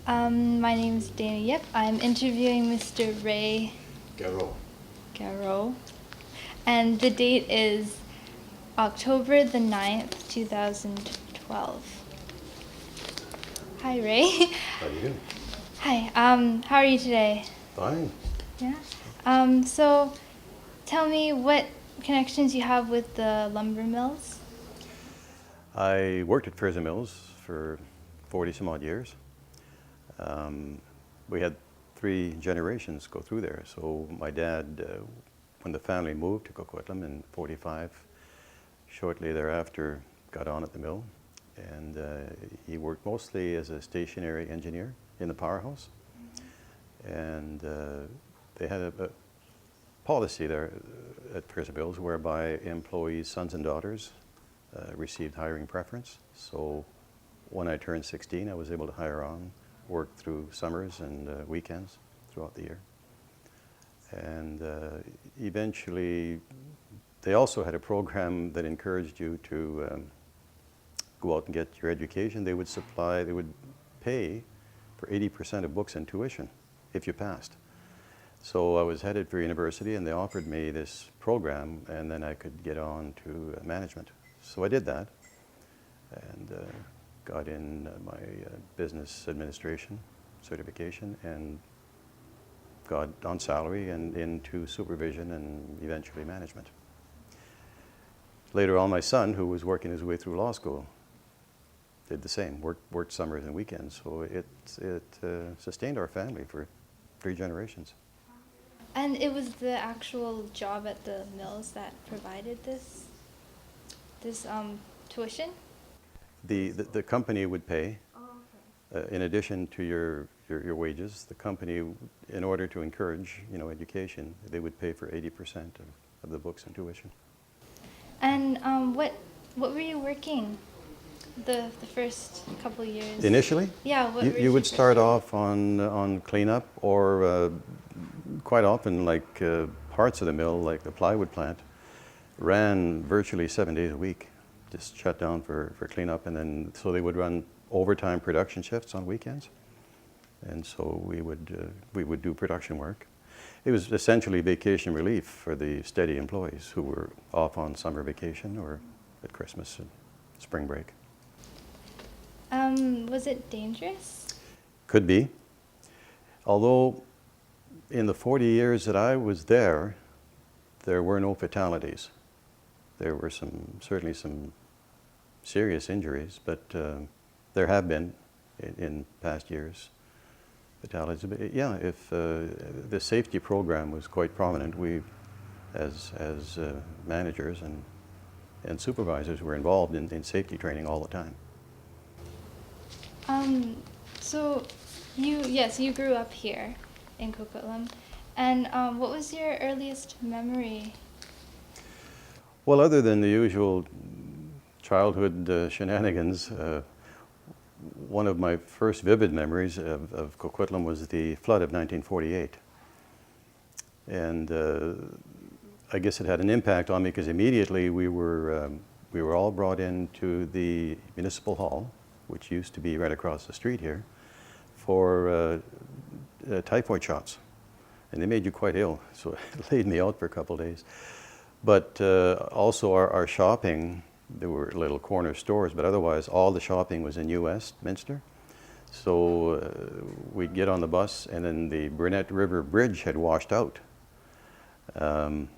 My name is Dana Yip. I'm interviewing Mr. Ray Gareau. Gareau. And the date is October the 9th, 2012. Hi, Ray. How do you do? Hi. How are you today? Fine. Yeah. So tell me what connections you have with the lumber mills. I worked at Fraser Mills for 40 some odd years. We had 3 generations go through there. So my dad, when the family moved to Coquitlam in 45, shortly thereafter got on at the mill. And he worked mostly as a stationary engineer in the powerhouse. And they had a policy there at Fraser Mills whereby employees' sons and daughters received hiring preference. So when I turned 16, I was able to hire on, work through summers and weekends throughout the year. And eventually, they also had a program that encouraged you to go out and get your education. They would pay for 80% of books and tuition if you passed. So I was headed for university, and they offered me this program, and then I could get on to management. So I did that, and got in my business administration certification, and got on salary and into supervision and eventually management. Later on, my son, who was working his way through law school, did the same, worked summers and weekends. So it sustained our family for 3 generations. And it was the actual job at the mills that provided this tuition? The company would pay, Oh, in addition to your wages. The company, in order to encourage education, they would pay for 80% of the books and tuition. And what were you working the first couple years? Initially, Yeah, what were you would first start years? off on cleanup, or quite often, like parts of the mill, like the plywood plant, ran virtually 7 days a week, just shut down for cleanup, and then so they would run overtime production shifts on weekends, and so we would do production work. It was essentially vacation relief for the steady employees who were off on summer vacation or at Christmas and spring break. Was it dangerous? Could be, although in the 40 years that I was there were no fatalities. There were certainly some serious injuries, but there have been in past years fatalities. But yeah, if the safety program was quite prominent, we, as managers and supervisors, were involved in safety training all the time. So you grew up here in Coquitlam, and what was your earliest memory? Well, other than the usual childhood shenanigans, one of my first vivid memories of Coquitlam was the flood of 1948. And I guess it had an impact on me because immediately we were all brought into the municipal hall, which used to be right across the street here, for typhoid shots. And they made you quite ill, so it laid me out for a couple of days. But also our shopping, there were little corner stores, but otherwise all the shopping was in U.S. Minster. So we'd get on the bus, and then the Burnett River Bridge had washed out. And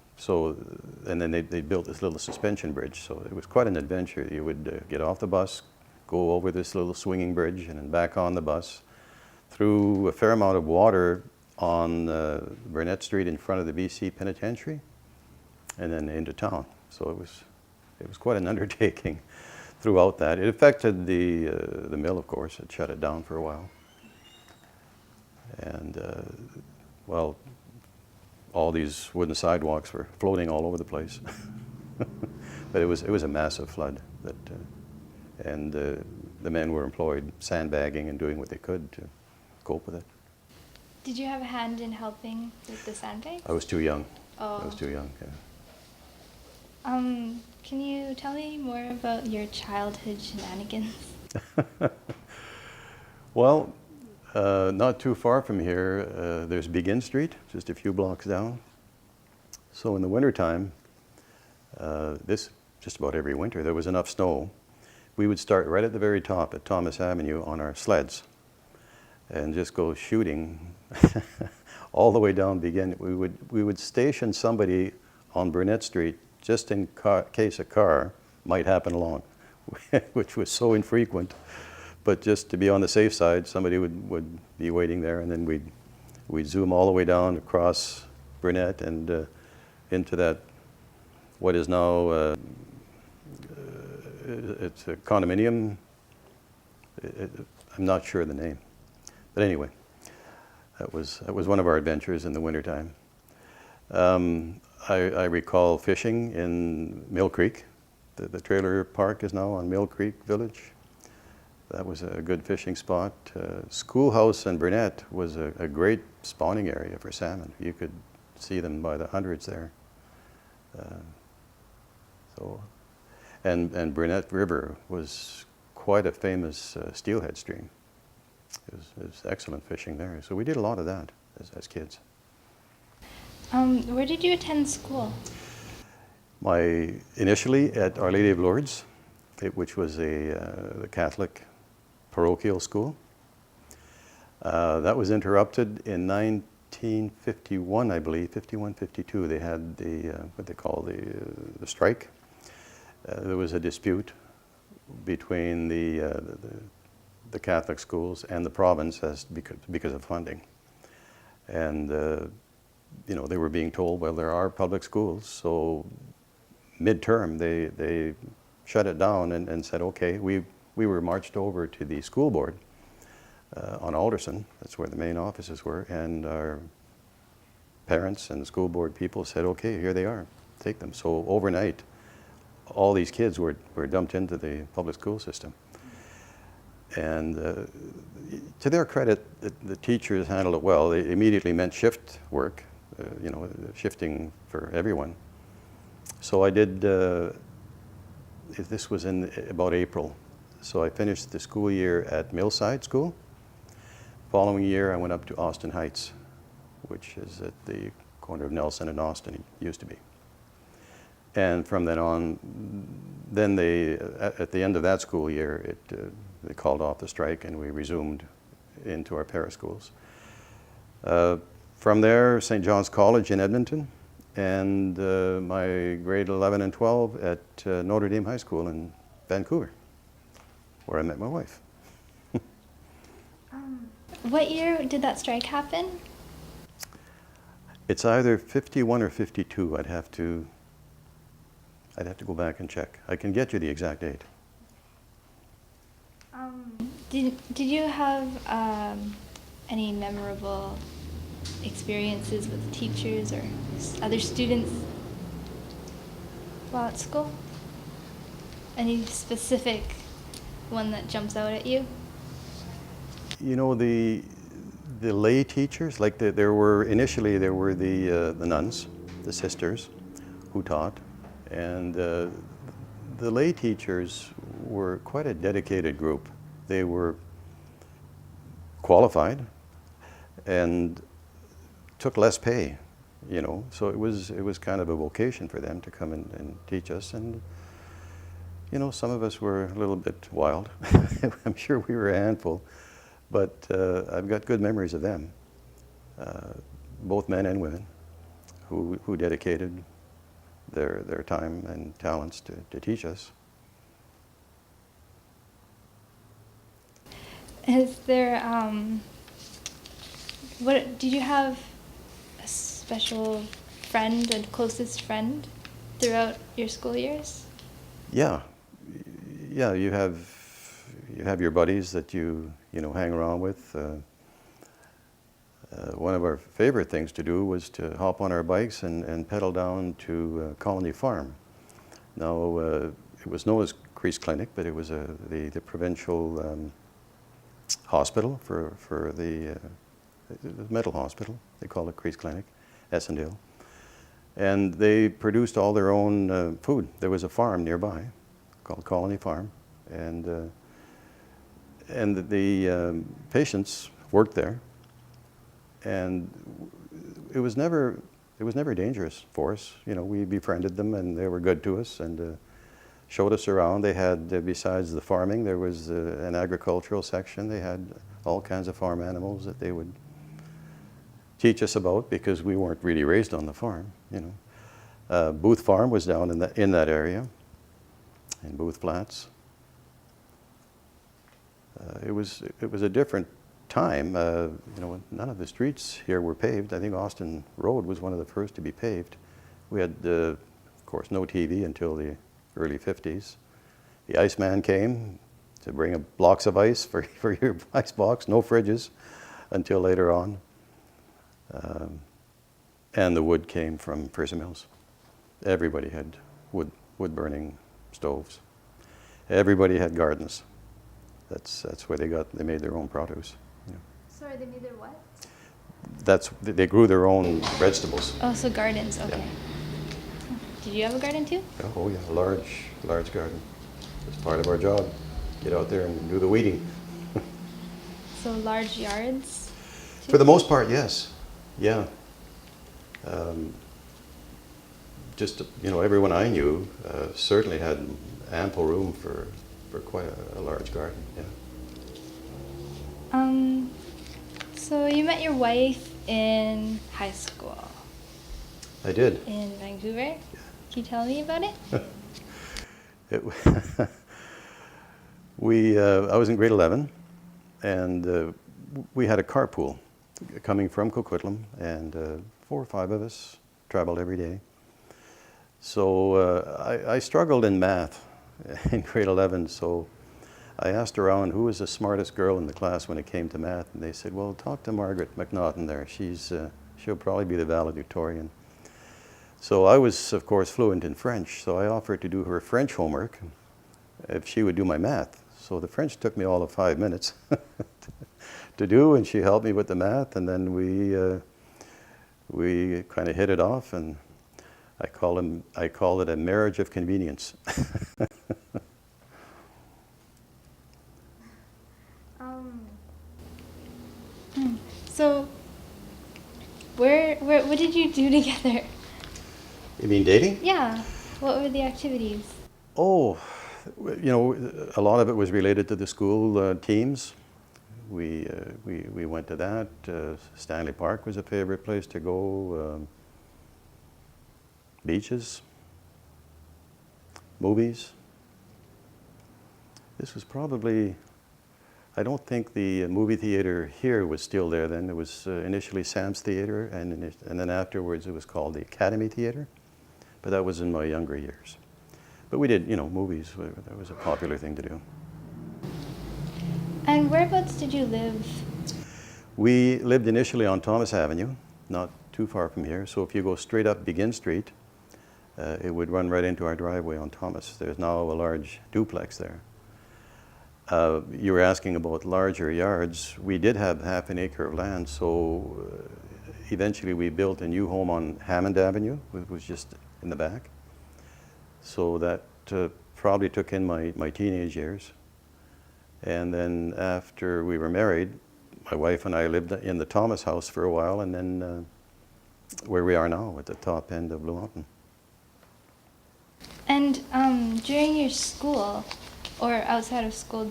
then they built this little suspension bridge, so it was quite an adventure. You would get off the bus, go over this little swinging bridge, and then back on the bus, through a fair amount of water on Burnett Street in front of the BC Penitentiary, and then into town. So it was quite an undertaking throughout that. It affected the mill, of course. It shut it down for a while. And, well, all these wooden sidewalks were floating all over the place. But it was a massive flood. And the men were employed sandbagging and doing what they could to cope with it. Did you have a hand in helping with the sandbags? I was too young. Oh. I was too young, yeah. Can you tell me more about your childhood shenanigans? Well, Not too far from here, there's Begin Street, just a few blocks down. So in the wintertime, this just about every winter, there was enough snow. We would start right at the very top at Thomas Avenue on our sleds and just go shooting all the way down Begin. We would station somebody on Burnett Street just in case a car might happen along, which was so infrequent. But just to be on the safe side, somebody would be waiting there, and then we'd zoom all the way down across Burnett and into that, what is now, it's a condominium. I'm not sure of the name. But anyway, that was one of our adventures in the wintertime. I recall fishing in Mill Creek. The trailer park is now on Mill Creek Village. That was a good fishing spot. Schoolhouse in Burnett was a great spawning area for salmon. You could see them by the hundreds there. And Burnett River was quite a famous steelhead stream. It was excellent fishing there. So we did a lot of that as kids. Where did you attend school? Initially at Our Lady of Lourdes, which was the Catholic parochial school. That was interrupted in 1951, I believe, 51, 52. They had what they call the strike. There was a dispute between the Catholic schools and the province because of funding. And they were being told, well, there are public schools, so midterm they shut it down and said, okay, we were marched over to the school board on Alderson. That's where the main offices were, and our parents and the school board people said, okay, here they are, take them. So overnight, all these kids were dumped into the public school system. And to their credit, the teachers handled it well. They immediately meant shift work, shifting for everyone. So I did, this was in about April. So I finished the school year at Millside School. Following year, I went up to Austin Heights, which is at the corner of Nelson and Austin, it used to be. And from then on, then at the end of that school year, they called off the strike and we resumed into our paraschools. From there, St. John's College in Edmonton, and my grade 11 and 12 at Notre Dame High School in Vancouver, where I met my wife. What year did that strike happen? It's either 51 or 52. I'd have to go back and check. I can get you the exact date. Did you have any memorable experiences with teachers or other students while at school? Any specific one that jumps out at you? The lay teachers, like initially there were the nuns, the sisters, who taught, and the lay teachers were quite a dedicated group. They were qualified and took less pay, so it was kind of a vocation for them to come and teach us. And some of us were a little bit wild. I'm sure we were a handful, but I've got good memories of them, both men and women, who dedicated their time and talents to teach us. Is there, did you have a special friend and closest friend throughout your school years? Yeah, you have your buddies that you hang around with. One of our favorite things to do was to hop on our bikes and pedal down to Colony Farm. Now, it was known as Crease Clinic, but it was the provincial hospital for the mental hospital. They called it Crease Clinic, Essendale. And they produced all their own food. There was a farm nearby called Colony Farm, and the patients worked there, and it was never dangerous for us. You know, we befriended them, and they were good to us, and showed us around. They had, besides the farming, there was an agricultural section. They had all kinds of farm animals that they would teach us about, because we weren't really raised on the farm, you know. Booth Farm was down in that area, in Booth Flats. It was a different time. You know, none of the streets here were paved. I think Austin Road was one of the first to be paved. We had, of course, no TV until the early 50s. The Iceman came to bring blocks of ice for your ice box, no fridges until later on. And the wood came from Fraser Mills. Everybody had wood burning stoves. Everybody had gardens. That's where they made their own produce. Yeah. Sorry, they made their what? They grew their own vegetables. Oh, so gardens, okay. Yeah. Did you have a garden too? Oh yeah, a large garden. It's part of our job. Get out there and do the weeding. So large yards? Too? For the most part, yes. Yeah. Just, you know, everyone I knew certainly had ample room for quite a large garden, yeah. So you met your wife in high school? I did. In Vancouver? Yeah. Can you tell me about it? I was in grade 11, and we had a carpool coming from Coquitlam, and 4 or 5 of us traveled every day. So I struggled in math in grade 11, so I asked around who was the smartest girl in the class when it came to math, and they said, well, talk to Margaret McNaughton there. She'll probably be the valedictorian. So I was, of course, fluent in French, so I offered to do her French homework if she would do my math. So the French took me all of 5 minutes to do, and she helped me with the math, and then we kind of hit it off, and I call it a marriage of convenience. So, what did you do together? You mean dating? Yeah. What were the activities? Oh, you know, a lot of it was related to the school teams. We went to that. Stanley Park was a favorite place to go. Beaches, movies. This was probably, I don't think the movie theater here was still there then. It was initially Sam's Theater, and then afterwards it was called the Academy Theater. But that was in my younger years. But we did, you know, movies. That was a popular thing to do. And whereabouts did you live? We lived initially on Thomas Avenue, not too far from here. So if you go straight up Begin Street, it would run right into our driveway on Thomas. There's now a large duplex there. You were asking about larger yards. We did have half an acre of land, so eventually we built a new home on Hammond Avenue, which was just in the back. So that probably took in my teenage years. And then after we were married, my wife and I lived in the Thomas house for a while, and then where we are now at the top end of Blue Mountain. And during your school, or outside of school,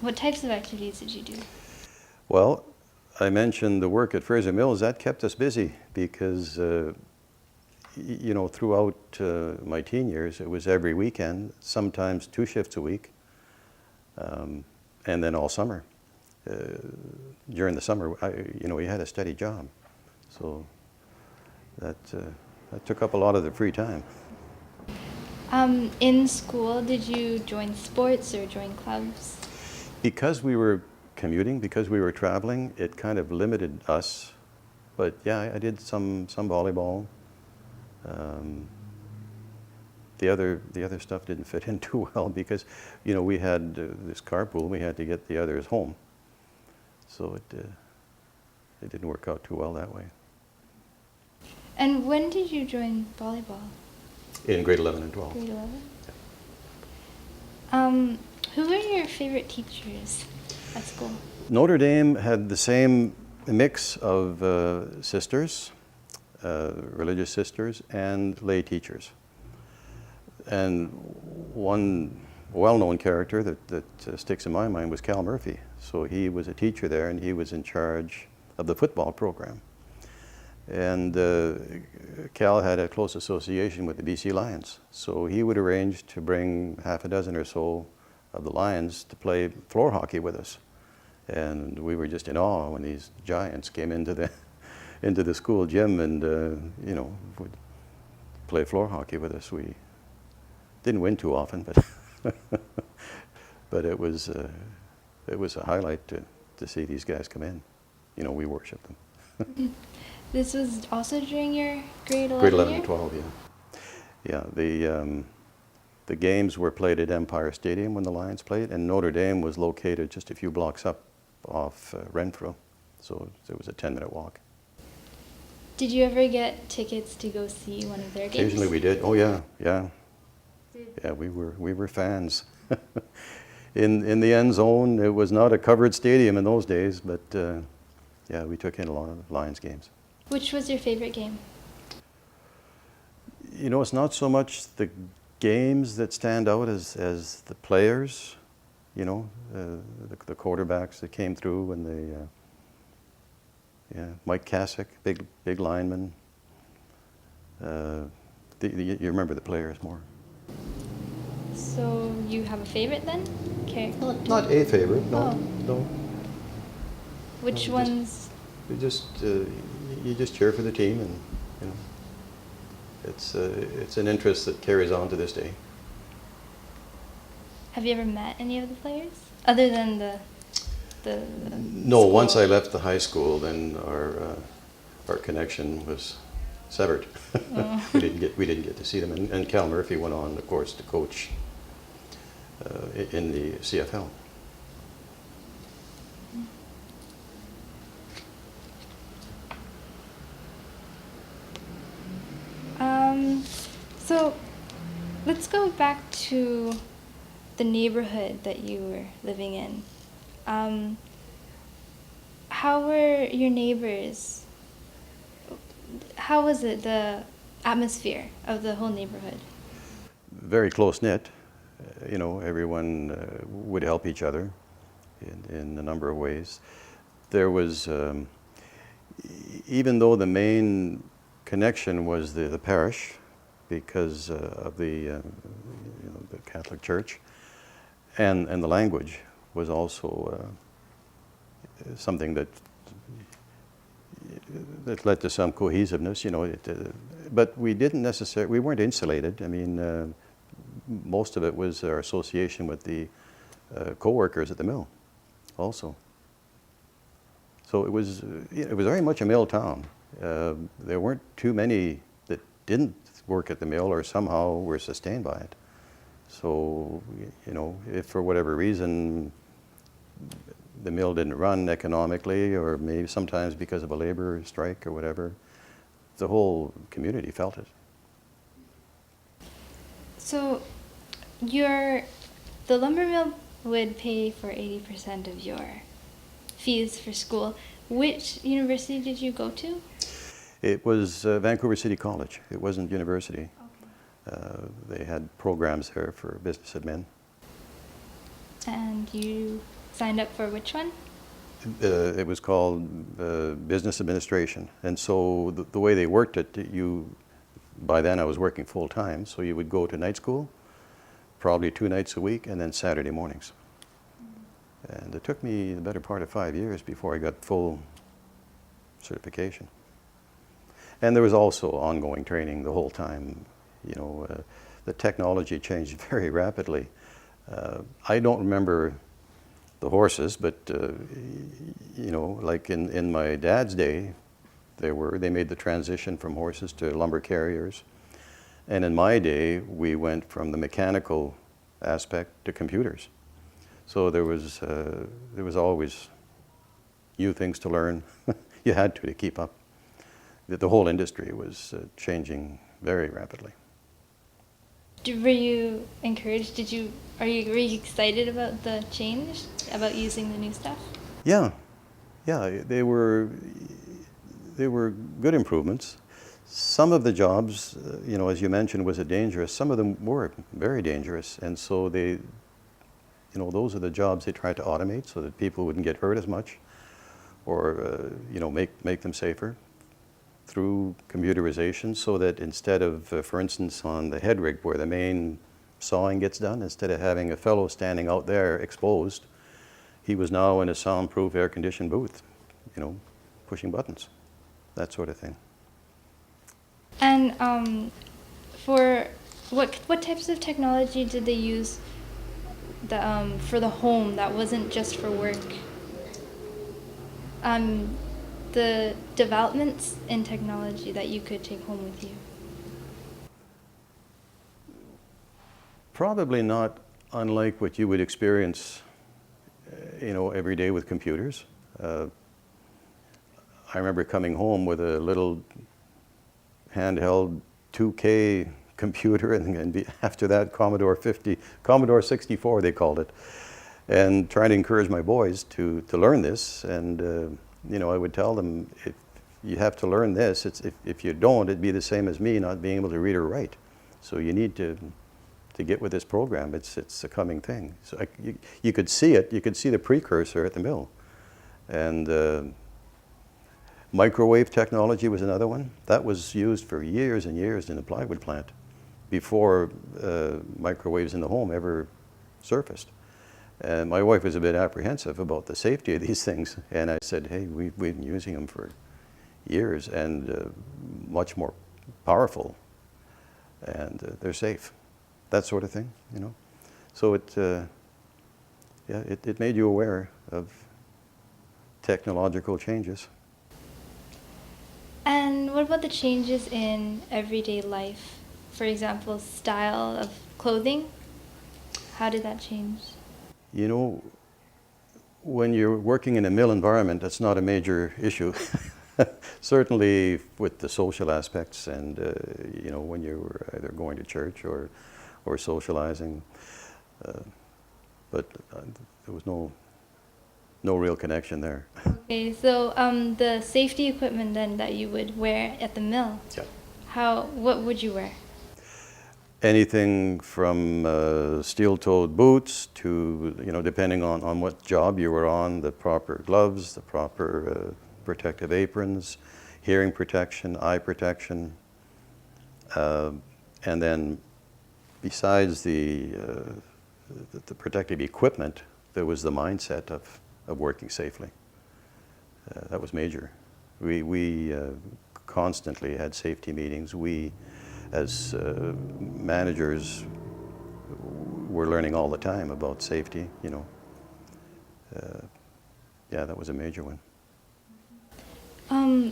what types of activities did you do? Well, I mentioned the work at Fraser Mills. That kept us busy because, you know, throughout my teen years, it was every weekend, sometimes 2 shifts a week, and then all summer. During the summer, you know, we had a steady job, so that took up a lot of the free time. In school, did you join sports or join clubs? Because we were commuting, because we were traveling, it kind of limited us. But yeah, I did some volleyball. The other stuff didn't fit in too well because, you know, we had this carpool. We had to get the others home, so it didn't work out too well that way. And when did you join volleyball? In grade 11 and 12. Grade 11? Yeah. Who were your favorite teachers at school? Notre Dame had the same mix of sisters, religious sisters, and lay teachers. And one well-known character that sticks in my mind was Cal Murphy. So he was a teacher there, and he was in charge of the football program. And Cal had a close association with the BC Lions. So he would arrange to bring half a dozen or so of the Lions to play floor hockey with us. And we were just in awe when these giants came into the school gym and would play floor hockey with us. We didn't win too often, but but it was a highlight to see these guys come in. We worshiped them. This was also during your grade 11 Grade 11 year? and 12, yeah. Yeah, the games were played at Empire Stadium when the Lions played, and Notre Dame was located just a few blocks up off Renfrew, so it was a 10-minute walk. Did you ever get tickets to go see one of their games? Occasionally we did. Oh yeah. Yeah, we were fans. In the end zone, it was not a covered stadium in those days, but yeah, we took in a lot of Lions games. Which was your favorite game? It's not so much the games that stand out as the players, the quarterbacks that came through, and Mike Kasich, big lineman. You remember the players more. So you have a favorite then? Not a favorite, no. Oh. No. Which No, ones? You just cheer for the team, and it's an interest that carries on to this day. Have you ever met any of the players other than the No, school? once I left the high school, then our connection was severed. Oh. We didn't get to see them, and Cal Murphy went on, of course, to coach in the CFL. So let's go back to the neighborhood that you were living in. How were your neighbors? How was it, the atmosphere of the whole neighborhood? Very close-knit. Everyone would help each other in a number of ways. There was, even though the main connection was the parish, because of the Catholic Church, and the language was also something that led to some cohesiveness. But we weren't insulated. I mean, most of it was our association with the co-workers at the mill, also. So it was very much a mill town. There weren't too many that didn't work at the mill or somehow were sustained by it. So, if for whatever reason the mill didn't run economically, or maybe sometimes because of a labor strike or whatever, the whole community felt it. So the lumber mill would pay for 80% of your fees for school. Which university did you go to? It was Vancouver City College. It wasn't university. Okay. They had programs there for business admin. And you signed up for which one? It was called business administration. And so the way they worked it, by then I was working full time, so you would go to night school, probably 2 nights a week, and then Saturday mornings. And it took me the better part of 5 years before I got full certification. And there was also ongoing training the whole time. The technology changed very rapidly. I don't remember the horses, but like in my dad's day, they made the transition from horses to lumber carriers. And in my day, we went from the mechanical aspect to computers. So there was always new things to learn. You had to keep up. The whole industry was changing very rapidly. Were you encouraged? Were you excited about the change, about using the new stuff? Yeah, yeah, they were good improvements. Some of the jobs, as you mentioned, was it dangerous? Some of them were very dangerous, and so those are the jobs they tried to automate so that people wouldn't get hurt as much, or make them safer through computerization, so that instead of, for instance, on the head rig where the main sawing gets done, instead of having a fellow standing out there exposed, he was now in a soundproof, air-conditioned booth, pushing buttons, that sort of thing. And for what types of technology did they use for the home that wasn't just for work? The developments in technology that you could take home with you. Probably not unlike what you would experience, every day with computers. I remember coming home with a little handheld 2K computer, and after that, Commodore 64, they called it, and trying to encourage my boys to learn this. And I would tell them, if you have to learn this, if you don't, it'd be the same as me not being able to read or write. So you need to get with this program. It's a coming thing. So you could see it. You could see the precursor at the mill. And microwave technology was another one. That was used for years and years in the plywood plant before microwaves in the home ever surfaced. And my wife was a bit apprehensive about the safety of these things. And I said, hey, we've been using them for years, and much more powerful, and they're safe. That sort of thing, So it made you aware of technological changes. And what about the changes in everyday life? For example, style of clothing? How did that change? When you're working in a mill environment, that's not a major issue. Certainly with the social aspects, and when you were either going to church or socializing, but there was no real connection there. Okay, so the safety equipment then that you would wear at the mill, Yeah. What would you wear? Anything from steel-toed boots to, depending on what job you were on, the proper gloves, the proper protective aprons, hearing protection, eye protection, and then besides the protective equipment, there was the mindset of working safely. That was major. We constantly had safety meetings. We, as managers, were learning all the time about safety. That was a major one.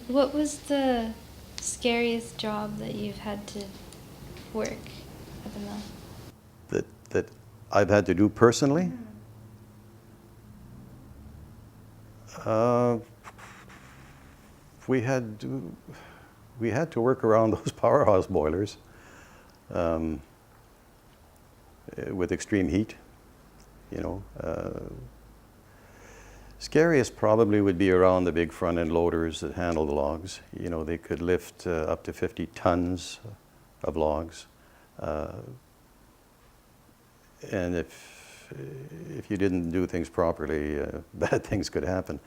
What was the scariest job that you've had to work at the mill? That I've had to do personally? We had to work around those powerhouse boilers with extreme heat. Scariest probably would be around the big front end loaders that handle the logs. They could lift up to 50 tons of logs, and if you didn't do things properly, bad things could happen.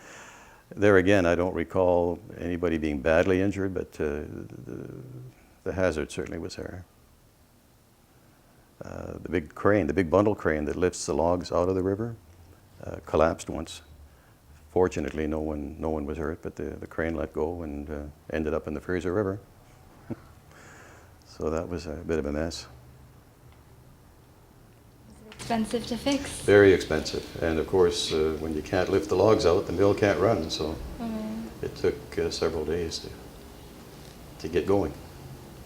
There again, I don't recall anybody being badly injured, but the hazard certainly was there. The big crane, the big bundle crane that lifts the logs out of the river, collapsed once. Fortunately, no one was hurt, but the crane let go and ended up in the Fraser River. So that was a bit of a mess. Expensive to fix? Very expensive. And of course, when you can't lift the logs out, the mill can't run. So it took several days to get going.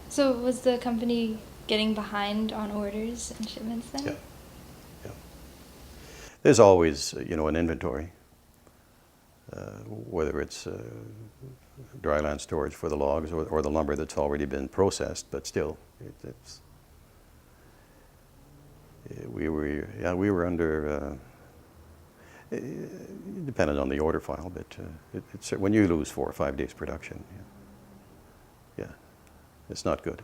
So was the company getting behind on orders and shipments then? Yeah. There's always, an inventory, whether it's dryland storage for the logs or the lumber that's already been processed, but still, we were under, It depended on the order file, but when you lose 4 or 5 days production, yeah, it's not good.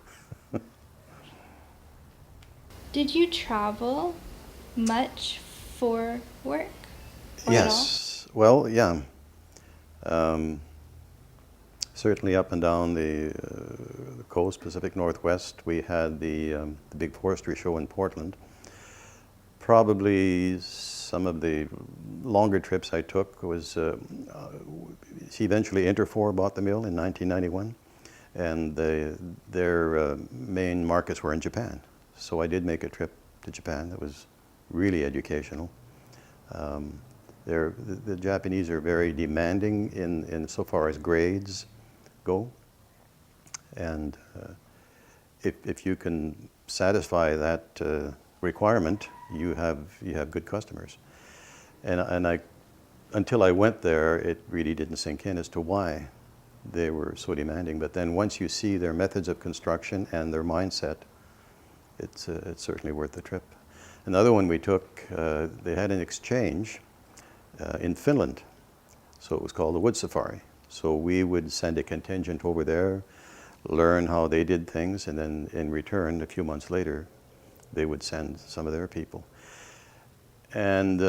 Did you travel much for work or at all? Yes, well, yeah. Certainly up and down the coast, Pacific Northwest, we had the big forestry show in Portland. Probably some of the longer trips I took was, eventually Interfor bought the mill in 1991, and their main markets were in Japan. So I did make a trip to Japan that was really educational. The Japanese are very demanding in so far as grades go, and if you can satisfy that requirement, you have good customers. And until I went there, it really didn't sink in as to why they were so demanding. But then once you see their methods of construction and their mindset, it's certainly worth the trip. Another one we took, they had an exchange in Finland, so it was called the Wood Safari. So we would send a contingent over there, learn how they did things, and then in return, a few months later, they would send some of their people. And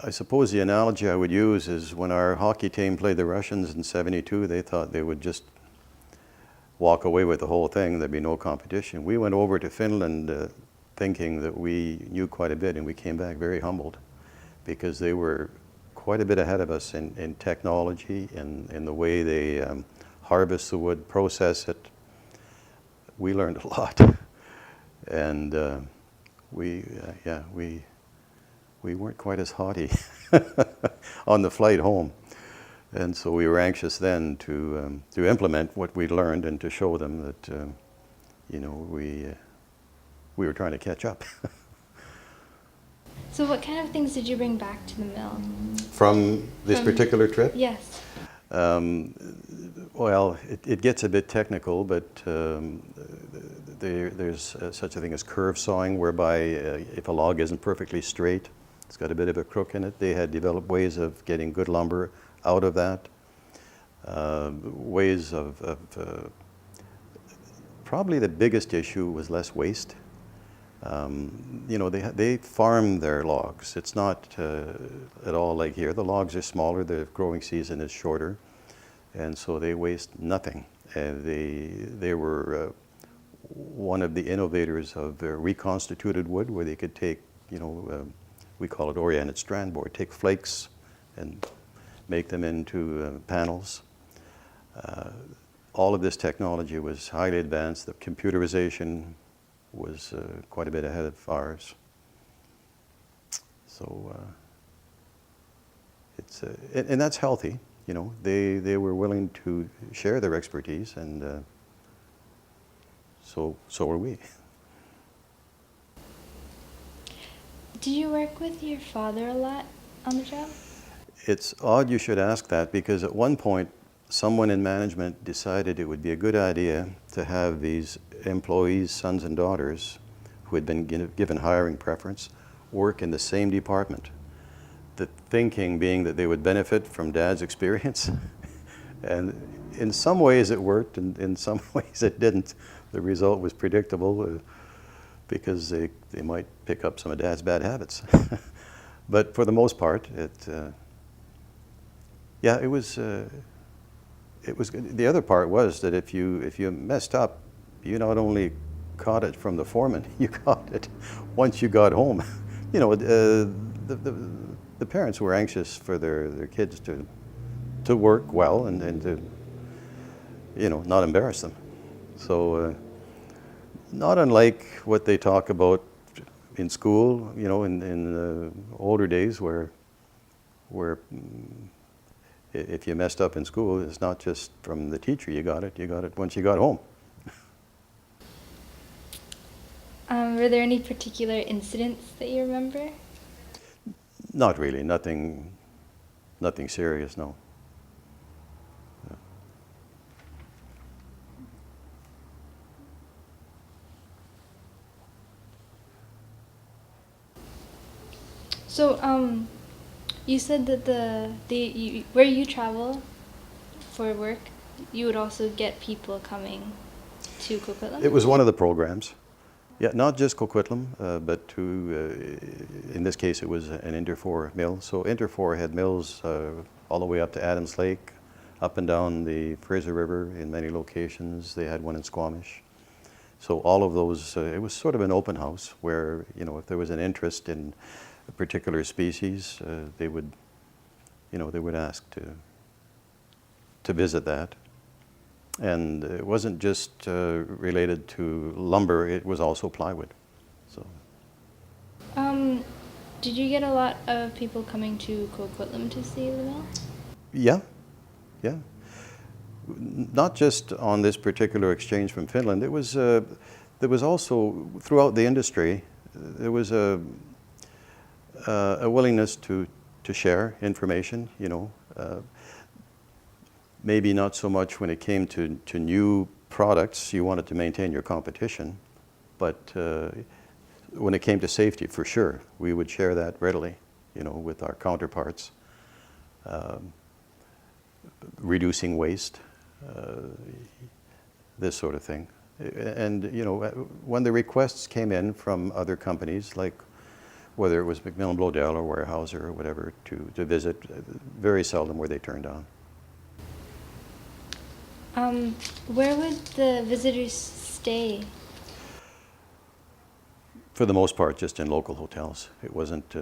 I suppose the analogy I would use is when our hockey team played the Russians in '72, they thought they would just walk away with the whole thing, there'd be no competition. We went over to Finland thinking that we knew quite a bit, and we came back very humbled because they were quite a bit ahead of us in technology, in the way they harvest the wood, process it. We learned a lot. And we weren't quite as haughty on the flight home. And so we were anxious then to implement what we learned and to show them that, we were trying to catch up. So what kind of things did you bring back to the mill? From this particular trip? Yes. Well, it gets a bit technical, but there's such a thing as curve sawing, whereby if a log isn't perfectly straight, it's got a bit of a crook in it. They had developed ways of getting good lumber out of that. Ways of probably the biggest issue was less waste. They farm their logs. It's not at all like here. The logs are smaller, the growing season is shorter, and so they waste nothing. They were one of the innovators of reconstituted wood, where they could take, we call it oriented strand board, take flakes and make them into panels. All of this technology was highly advanced. The computerization was quite a bit ahead of ours. So and that's healthy. They were willing to share their expertise, and so were we. Did you work with your father a lot on the job? It's odd you should ask that, because at one point someone in management decided it would be a good idea to have these employees, sons and daughters, who had been given hiring preference, work in the same department. The thinking being that they would benefit from Dad's experience. And in some ways it worked, and in some ways it didn't. The result was predictable because they might pick up some of Dad's bad habits. But for the most part, it was good. The other part was that if you messed up, you not only caught it from the foreman, you caught it once you got home. The parents were anxious for their kids to work well and to not embarrass them. So not unlike what they talk about in school, in older days, where if you messed up in school, it's not just from the teacher you got it once you got home. Were there any particular incidents that you remember? Not really. Nothing serious, no. Yeah. So, You said that where you travel for work, you would also get people coming to Coquitlam? It was one of the programs. Yeah, not just Coquitlam, but in this case, it was an Inter4 mill. So Inter4 had mills all the way up to Adams Lake, up and down the Fraser River in many locations. They had one in Squamish. So all of those, it was sort of an open house where, you know, if there was an interest in a particular species, they would ask to visit that. And it wasn't just related to lumber, it was also plywood. So. Did you get a lot of people coming to Coquitlam to see the mill? Yeah, yeah. Not just on this particular exchange from Finland. It was there was also throughout the industry there was a willingness to share information. You know, maybe not so much when it came to new products. You wanted to maintain your competition, but when it came to safety, for sure, we would share that readily. You know, with our counterparts. Reducing waste. This sort of thing. And, you know, when the requests came in from other companies, like whether it was McMillan Blodell or Weyerhaeuser or whatever, to visit, very seldom were they turned down. Where would the visitors stay? For the most part, just in local hotels. It wasn't,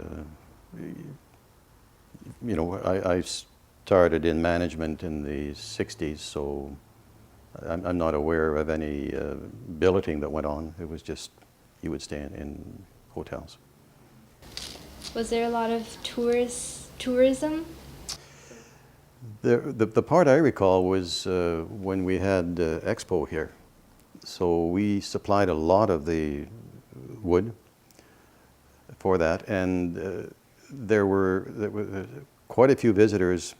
you know, I started in management in the 60s, so I'm not aware of any billeting that went on. It was just, you would stay in hotels. Was there a lot of tourism? The part I recall was when we had Expo here. So we supplied a lot of the wood for that, and there were quite a few visitors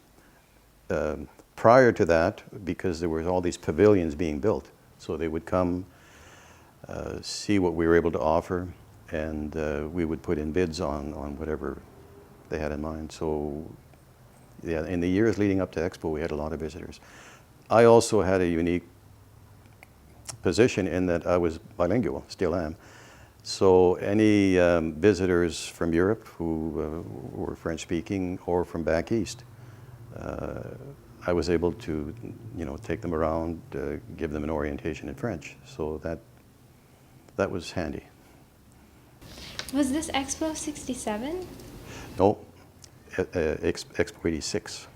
prior to that, because there were all these pavilions being built. So they would come, see what we were able to offer, and we would put in bids on whatever they had in mind. So yeah, in the years leading up to Expo, we had a lot of visitors. I also had a unique position in that I was bilingual, still am. So any visitors from Europe who were French-speaking or from back east, I was able to, you know, take them around, give them an orientation in French. So that was handy. Was this Expo 67? No, Expo 86.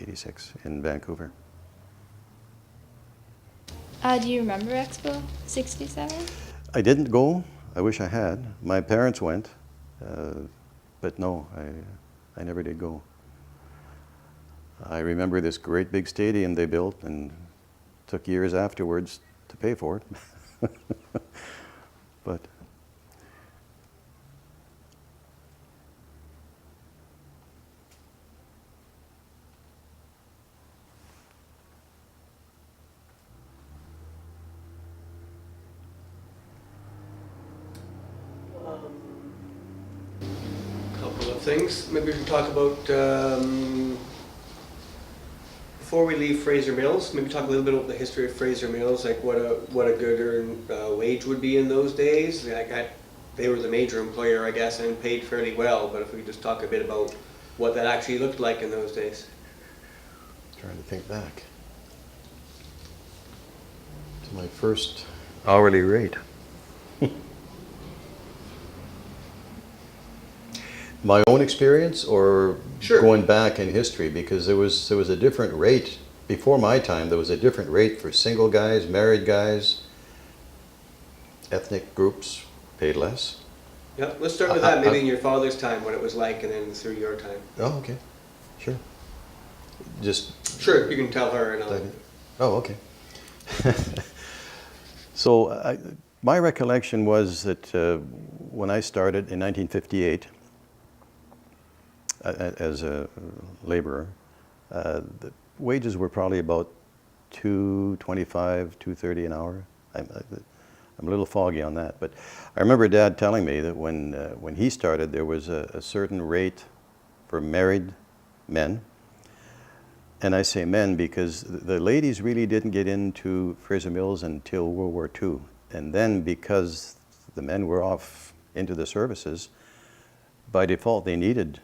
86 in Vancouver. Do you remember Expo 67? I didn't go. I wish I had. My parents went, but no, I never did go. I remember this great big stadium they built, and took years afterwards to pay for it. But couple of things. Maybe we can talk about, before we leave Fraser Mills, maybe talk a little bit about the history of Fraser Mills, like what a good earned wage would be in those days. They were the major employer, I guess, and paid fairly well, but if we could just talk a bit about what that actually looked like in those days. trying to think back to my first hourly rate. My own experience, or Sure. going back in history, because there was a different rate before my time. There was a different rate for single guys, married guys, ethnic groups paid less. Yeah, let's start with that, maybe in your father's time, what it was like, and then through your time. Oh, okay, sure. Just Sure, you can tell her and I'll... oh, okay. So my recollection was that when I started in 1958 as a laborer, the wages were probably about $2.25, $2.30 an hour. I'm a little foggy on that, but I remember Dad telling me that when he started, there was a certain rate for married men. And I say men because the ladies really didn't get into Fraser Mills until World War II. And then because the men were off into the services, by default they needed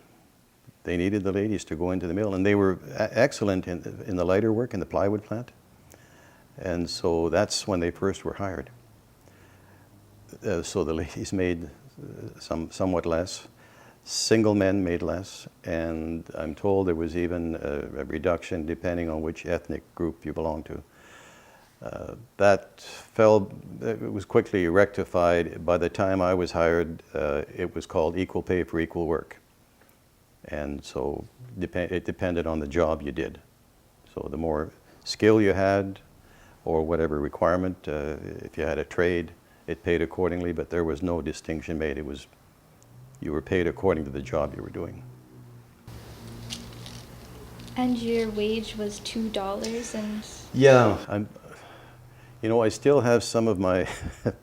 the ladies to go into the mill. And they were excellent in the lighter work in the plywood plant. And so that's when they first were hired. So the ladies made somewhat less. Single men made less, and I'm told there was even a reduction depending on which ethnic group you belong to. It was quickly rectified. By the time I was hired, it was called equal pay for equal work. And so it depended on the job you did. So the more skill you had, or whatever requirement, if you had a trade, it paid accordingly, but there was no distinction made. You were paid according to the job you were doing. And your wage was $2 and... Yeah, I still have some of my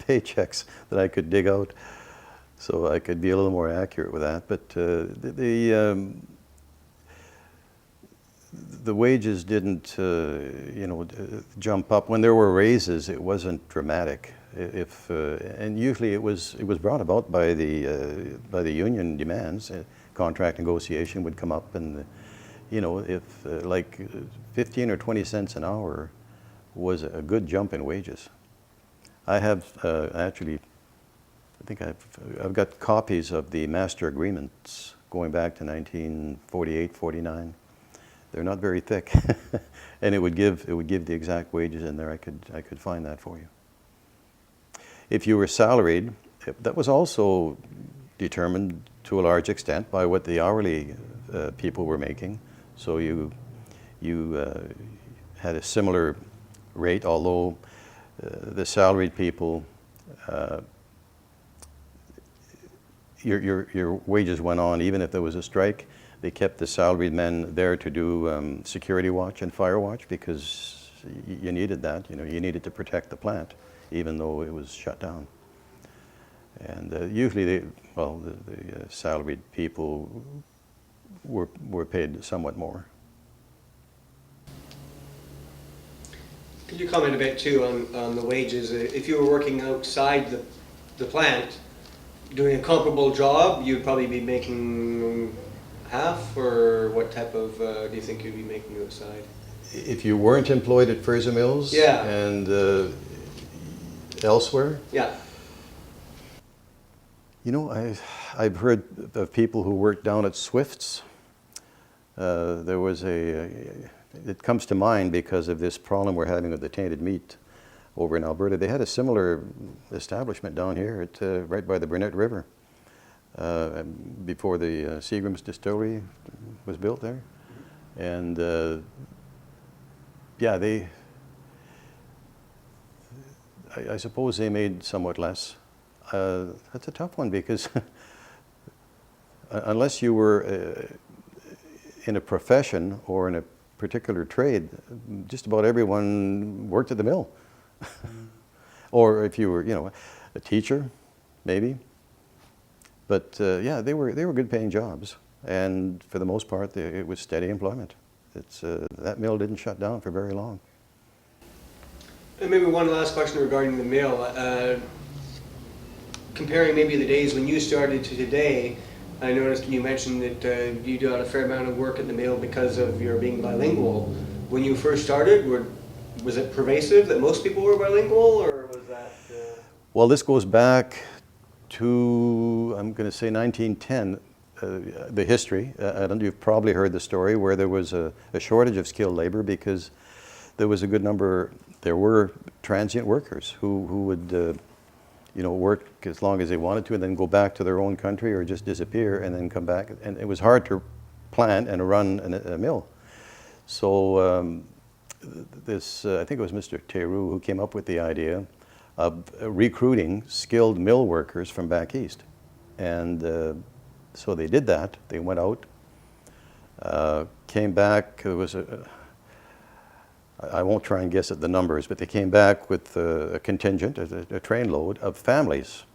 paychecks that I could dig out, so I could be a little more accurate with that. But the wages didn't, jump up. When there were raises, it wasn't dramatic. And usually it was brought about by the union demands. Contract negotiation would come up, and if like 15 or 20 cents an hour was a good jump in wages. I have actually, I think I've got copies of the master agreements going back to 1948, 49. They're not very thick, and it would give the exact wages in there. I could find that for you. If you were salaried, that was also determined to a large extent by what the hourly people were making. So you had a similar rate, although the salaried people, your wages went on even if there was a strike. They kept the salaried men there to do security watch and fire watch because you needed that. You needed to protect the plant, even though it was shut down. And usually, the salaried people were paid somewhat more. Could you comment a bit too on the wages? If you were working outside the plant, doing a comparable job, you'd probably be making half, or what type of do you think you'd be making outside? If you weren't employed at Fraser Mills, yeah, and elsewhere, yeah. I've heard of people who worked down at Swift's. There was it comes to mind because of this problem we're having with the tainted meat over in Alberta. They had a similar establishment down here right by the Burnett River before the Seagram's distillery was built there. And I suppose they made somewhat less. That's a tough one because unless you were in a profession or in a particular trade, just about everyone worked at the mill. Or if you were, a teacher, maybe. But they were good paying jobs, and for the most part, it was steady employment. That mill didn't shut down for very long. And maybe one last question regarding the mill. Comparing maybe the days when you started to today, I noticed you mentioned that you did a fair amount of work at the mill because of your being bilingual. When you first started, was it pervasive that most people were bilingual, or was that... Well, this goes back to, I'm going to say 1910, the history. You've probably heard the story where there was a shortage of skilled labor because there was a good number, there were transient workers who would work as long as they wanted to and then go back to their own country or just disappear and then come back. And it was hard to plant and run a mill. So I think it was Mr. Theroux who came up with the idea of recruiting skilled mill workers from back east. And so they did that. They went out, came back. It was I won't try and guess at the numbers, but they came back with a contingent, a trainload of families.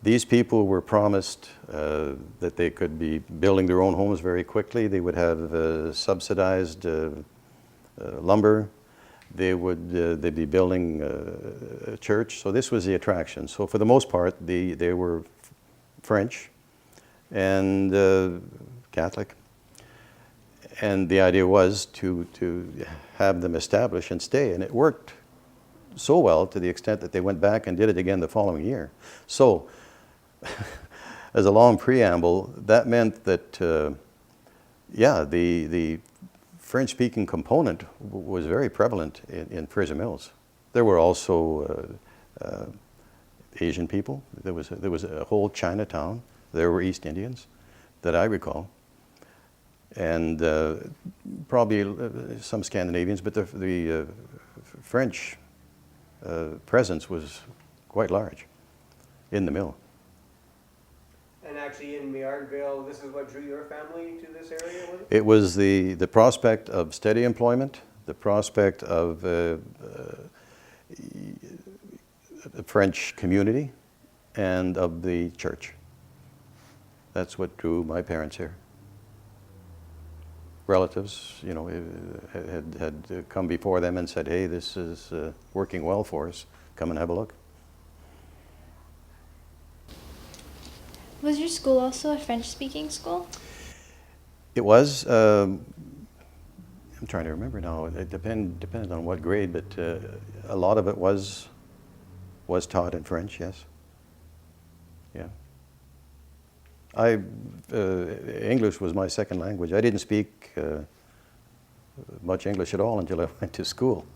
These people were promised that they could be building their own homes very quickly. They would have subsidized lumber. They'd be building a church. So this was the attraction. So for the most part, they were French and Catholic. And the idea was to have them establish and stay. And it worked so well to the extent that they went back and did it again the following year. So as a long preamble, that meant that, yeah, the French-speaking component was very prevalent in Fraser Mills. There were also Asian people. There was a whole Chinatown. There were East Indians that I recall. And probably some Scandinavians, but the French presence was quite large in the mill. And actually in Meardville, this is what drew your family to this area, was it? It was the prospect of steady employment, the prospect of a French community, and of the church. That's what drew my parents here. Relatives, you know, had come before them and said, hey, this is working well for us. Come and have a look. Was your school also a French-speaking school? It was. I'm trying to remember now. It depended on what grade, but a lot of it was taught in French. Yes. Yeah. English was my second language. I didn't speak much English at all until I went to school.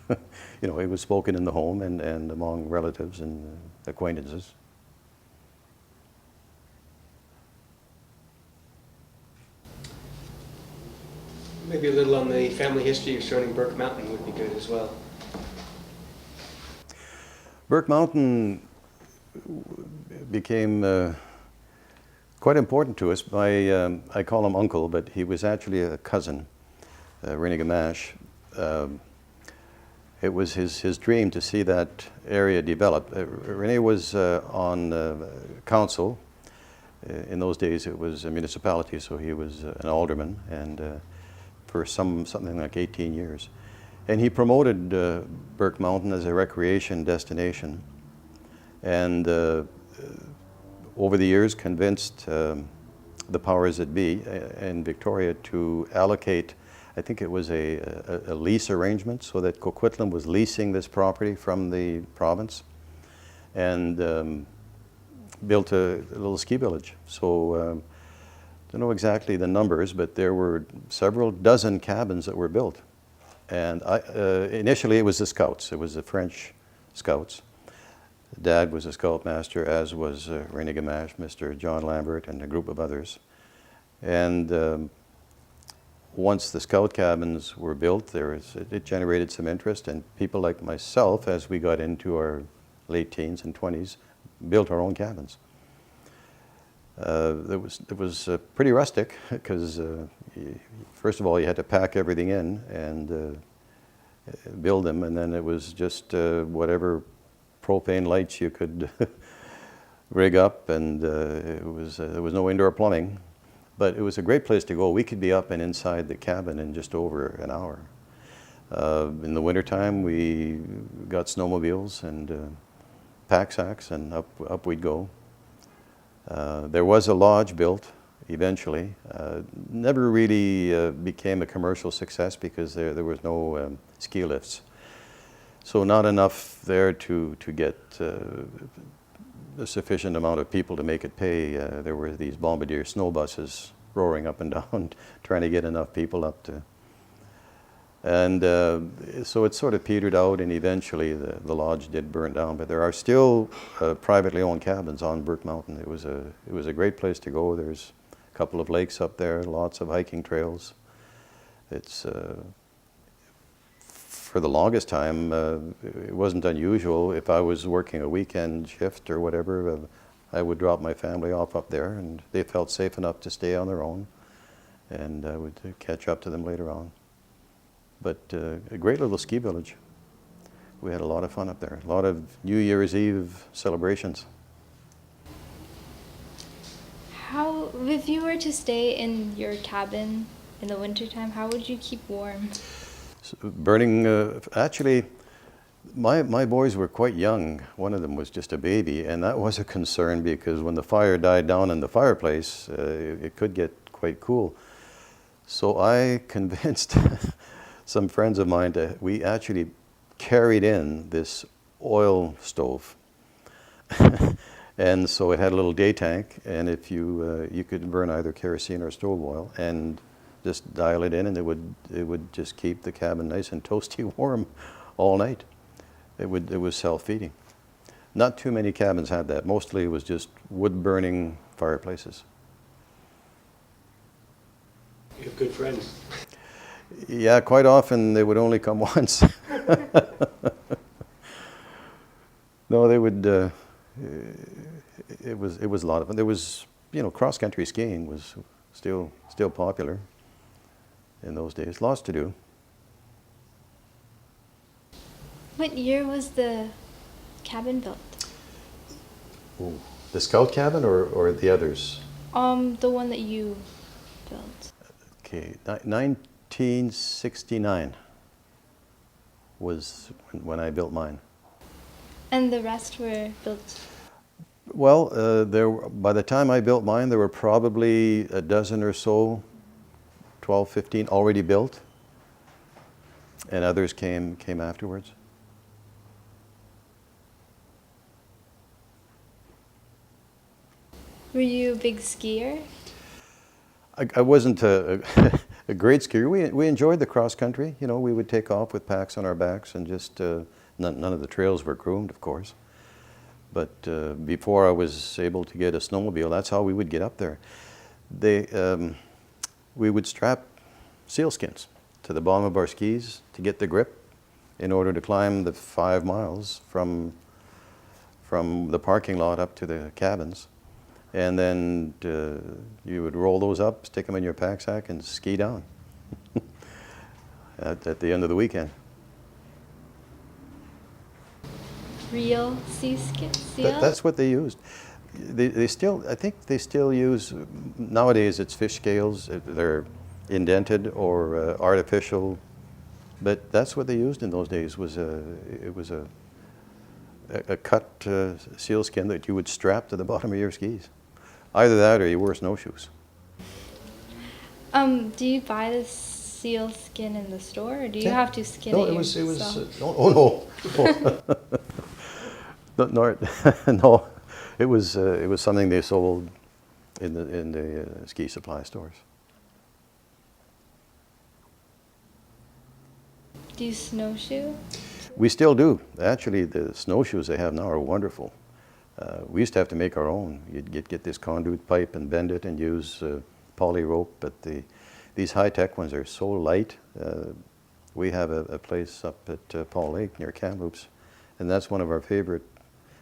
You know, it was spoken in the home and among relatives and acquaintances. Maybe a little on the family history surrounding Burke Mountain would be good as well. Burke Mountain became quite important to us. I call him uncle, but he was actually a cousin, René Gamache. It was his dream to see that area develop. René was on council. In those days it was a municipality, so he was an alderman, and for something like 18 years. And he promoted Burke Mountain as a recreation destination, and over the years convinced the powers that be in Victoria to allocate, I think it was a lease arrangement, so that Coquitlam was leasing this property from the province, and built a little ski village. So I don't know exactly the numbers, but there were several dozen cabins that were built. And initially it was the Scouts. It was the French Scouts. Dad was a Scoutmaster, as was René Gamache, Mr. John Lambert, and a group of others. And once the Scout cabins were built, it generated some interest, and people like myself, as we got into our late teens and 20s, built our own cabins. It was pretty rustic, because first of all you had to pack everything in and build them, and then it was just whatever propane lights you could rig up, and there was no indoor plumbing, but it was a great place to go. We could be up and inside the cabin in just over an hour. In the wintertime we got snowmobiles and pack sacks, and up we'd go. There was a lodge built eventually. Never really became a commercial success because there was no ski lifts. So not enough there to get a sufficient amount of people to make it pay. There were these bombardier snow buses roaring up and down trying to get enough people up to. And so it sort of petered out, and eventually the lodge did burn down. But there are still privately owned cabins on Burke Mountain. It was a great place to go. There's a couple of lakes up there, lots of hiking trails. It's for the longest time, it wasn't unusual. If I was working a weekend shift or whatever, I would drop my family off up there, and they felt safe enough to stay on their own, and I would catch up to them later on. But a great little ski village. We had a lot of fun up there. A lot of New Year's Eve celebrations. If you were to stay in your cabin in the wintertime, how would you keep warm? So burning, actually, my boys were quite young. One of them was just a baby, and that was a concern because when the fire died down in the fireplace, it could get quite cool. So I convinced some friends of mine we actually carried in this oil stove. And so it had a little day tank, and if you could burn either kerosene or stove oil and just dial it in, and it would just keep the cabin nice and toasty warm all night. It was self-feeding. Not too many cabins had that. Mostly it was just wood-burning fireplaces. You have good friends. Yeah, quite often they would only come once. No, they would. It was a lot of fun. There was, cross-country skiing was still popular in those days. Lots to do. What year was the cabin built? Ooh. The scout cabin or the others? The one that you built. Okay, 1969 was when I built mine. And the rest were built? Well, by the time I built mine, there were probably a dozen or so, 12, 15 already built, and others came afterwards. Were you a big skier? I wasn't a great skier. We enjoyed the cross country. We would take off with packs on our backs and just, none of the trails were groomed, of course. But before I was able to get a snowmobile, that's how we would get up there. We would strap sealskins to the bottom of our skis to get the grip in order to climb the 5 miles from the parking lot up to the cabins. And then you would roll those up, stick them in your pack sack, and ski down at the end of the weekend. Real seal? That's what they used. I think they still use, nowadays it's fish scales. They're indented or artificial, but that's what they used in those days. It was a cut sealskin that you would strap to the bottom of your skis. Either that or you wore snowshoes. Do you buy the seal skin in the store, or do you have to skin it yourself? No. No, it was something they sold in the ski supply stores. Do you snowshoe? We still do. Actually, the snowshoes they have now are wonderful. We used to have to make our own. You'd get this conduit pipe and bend it and use poly rope, but these high-tech ones are so light. We have a place up at Paul Lake near Kamloops, and that's one of our favorite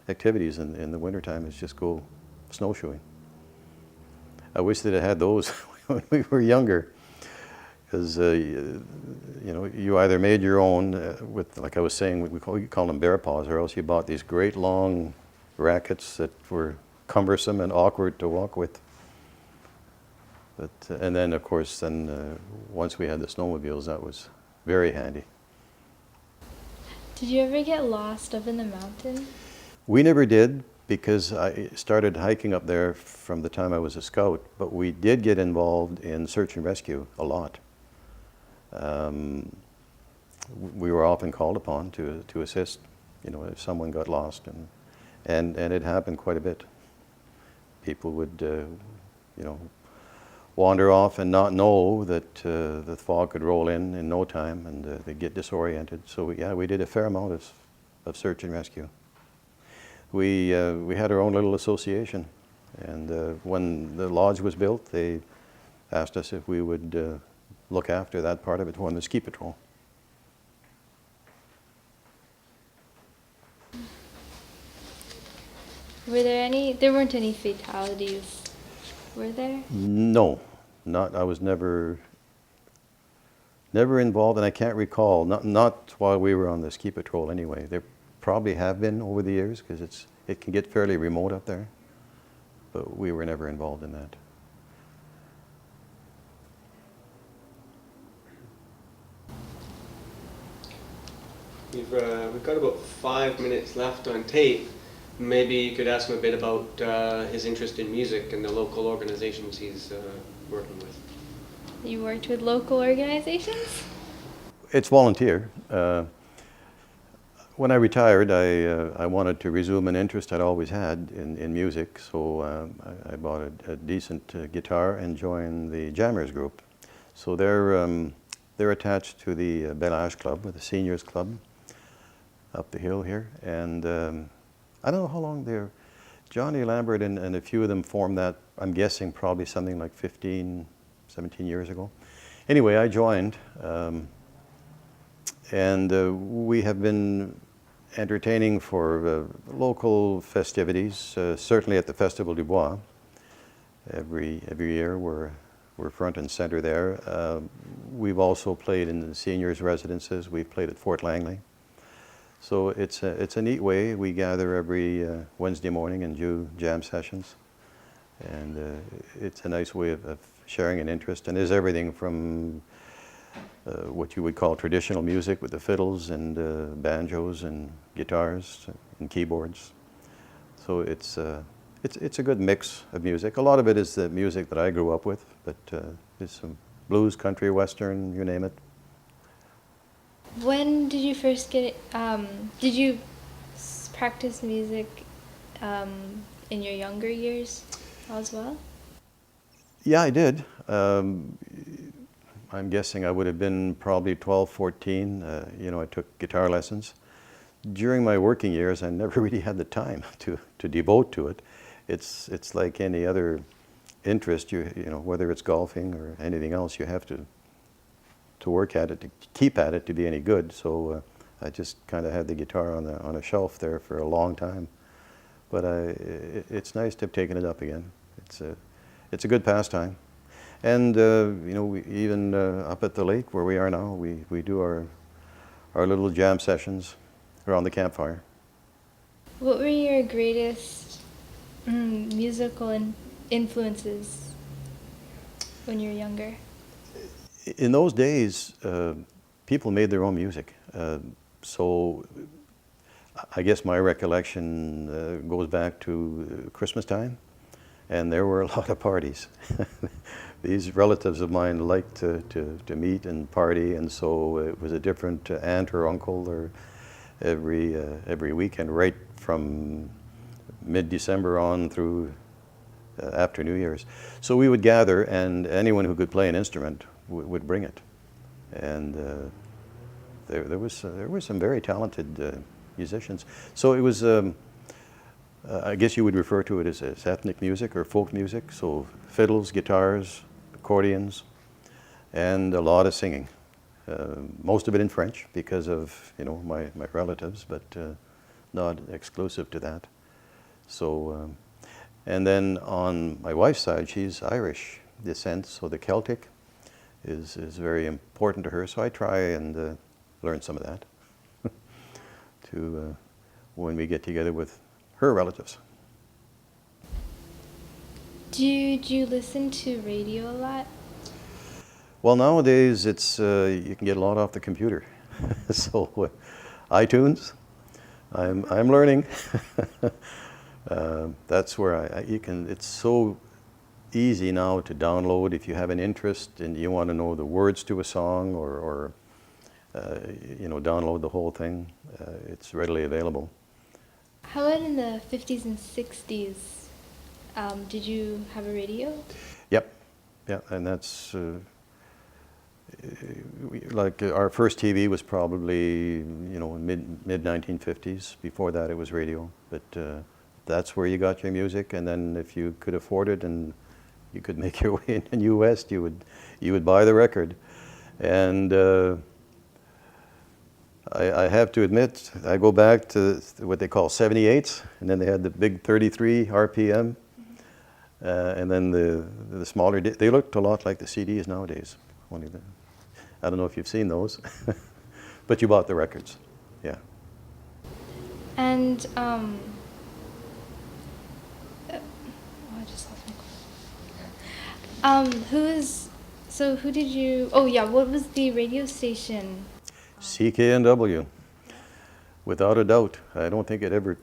activities in the wintertime is just go snowshoeing. I wish that I had those when we were younger, because you either made your own with, like I was saying, we call them bear paws, or else you bought these great long rackets that were cumbersome and awkward to walk with. But and then of course once we had the snowmobiles, that was very handy. Did you ever get lost up in the mountain? We never did, because I started hiking up there from the time I was a scout, but we did get involved in search and rescue a lot. We were often called upon to assist, if someone got lost, and it happened quite a bit. People would, wander off and not know that the fog could roll in no time, and they'd get disoriented. So we did a fair amount of search and rescue. We had our own little association, and when the lodge was built, they asked us if we would look after that part of it for the ski patrol. There weren't any fatalities, were there? No, I was never involved, and I can't recall, not while we were on the ski patrol anyway. There probably have been over the years, because it can get fairly remote up there, but we were never involved in that. We've got about 5 minutes left on tape. Maybe you could ask him a bit about his interest in music and the local organizations he's working with. You worked with local organizations? It's volunteer. When I retired, I wanted to resume an interest I'd always had in music, so I bought a decent guitar and joined the Jammers group. So they're attached to the Bellage Club, the seniors club, up the hill here. And I don't know how long they're. Johnny Lambert and a few of them formed that, I'm guessing probably something like 15, 17 years ago. Anyway, I joined. And we have been entertaining for local festivities, certainly at the Festival du Bois. Every year we're front and center there. We've also played in the seniors' residences. We've played at Fort Langley. So it's a neat way. We gather every Wednesday morning and do jam sessions. And it's a nice way of sharing an interest. And there's everything from what you would call traditional music with the fiddles and banjos and guitars and keyboards. So it's a good mix of music. A lot of it is the music that I grew up with, but there's some blues, country, western, you name it. When did you first get did you practice music in your younger years as well? Yeah, I did. I'm guessing I would have been probably 12, 14. I took guitar lessons. During my working years, I never really had the time to devote to it. It's like any other interest, whether it's golfing or anything else, you have to work at it, to keep at it to be any good. So I just kind of had the guitar on a shelf there for a long time. But it's nice to have taken it up again. It's a good pastime. And we even up at the lake where we are now, we do our little jam sessions around the campfire. What were your greatest musical influences when you were younger? In those days, people made their own music. So I guess my recollection goes back to Christmas time, and there were a lot of parties. These relatives of mine liked to meet and party, and so it was a different aunt or uncle or every weekend, right from mid-December on through after New Year's. So we would gather, and anyone who could play an instrument would bring it. And there were some very talented musicians. So it was, I guess you would refer to it as ethnic music or folk music. So fiddles, guitars, accordions, and a lot of singing. Most of it in French because of my relatives, but not exclusive to that. So, and then on my wife's side, she's Irish descent, so the Celtic is very important to her. So I try and learn some of that to when we get together with her relatives. Do you listen to radio a lot? Well, nowadays it's you can get a lot off the computer. So iTunes, I'm learning. That's where you can. It's so easy now to download if you have an interest and you want to know the words to a song or download the whole thing. It's readily available. How about in the 50s and 60s? Did you have a radio? Yep, yeah, and that's like our first TV was probably mid 1950s. Before that, it was radio, but that's where you got your music. And then if you could afford it and you could make your way in the New West, you would buy the record. And I have to admit, I go back to what they call 78s, and then they had the big 33 RPM, and then the smaller, they looked a lot like the CDs nowadays. I don't know if you've seen those, but you bought the records, yeah. And I just lost my question. Who did you? Oh yeah, what was the radio station? CKNW. Without a doubt. I don't think it ever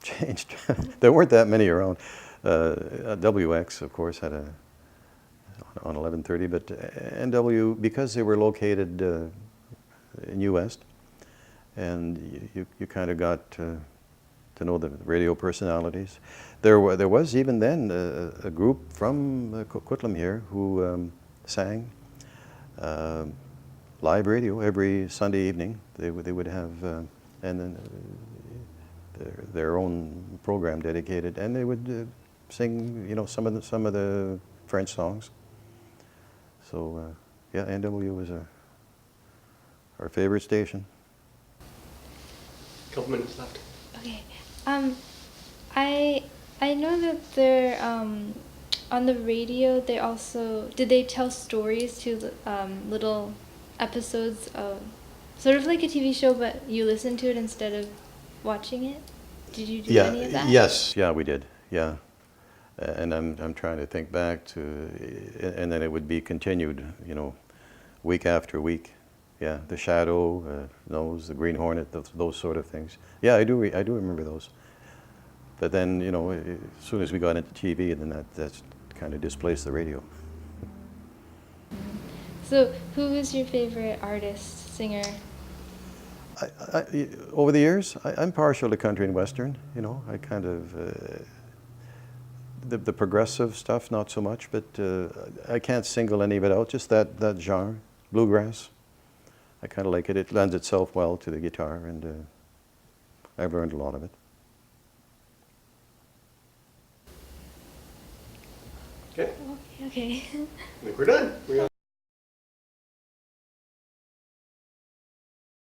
changed. There weren't that many around. WX, of course, had a on 1130, but NW, because they were located in U.S., and you kind of got to know the radio personalities. There was even then a group from Coquitlam here who sang live radio every Sunday evening. They would have and then their own program dedicated, and they would sing, you know, some of the French songs. So yeah, NW was our favorite station. Couple minutes left. Okay. I know that they're on the radio. They also did they tell stories to little episodes of sort of like a TV show, but you listen to it instead of watching it. Did you do any of that? Yes. Yeah, we did. Yeah. And I'm trying to think back to, and then it would be continued, you know, week after week. Yeah, the Shadow, those, the Green Hornet, those sort of things. Yeah, I do remember those. But then, you know, as soon as we got into TV, then that's kind of displaced the radio. So, who is your favorite artist, singer? Over the years, I'm partial to country and western. You know, I kind of the progressive stuff, not so much. But I can't single any of it out. Just that genre, bluegrass. I kind of like it. It lends itself well to the guitar, and I've learned a lot of it. Okay. Okay. I think we're done.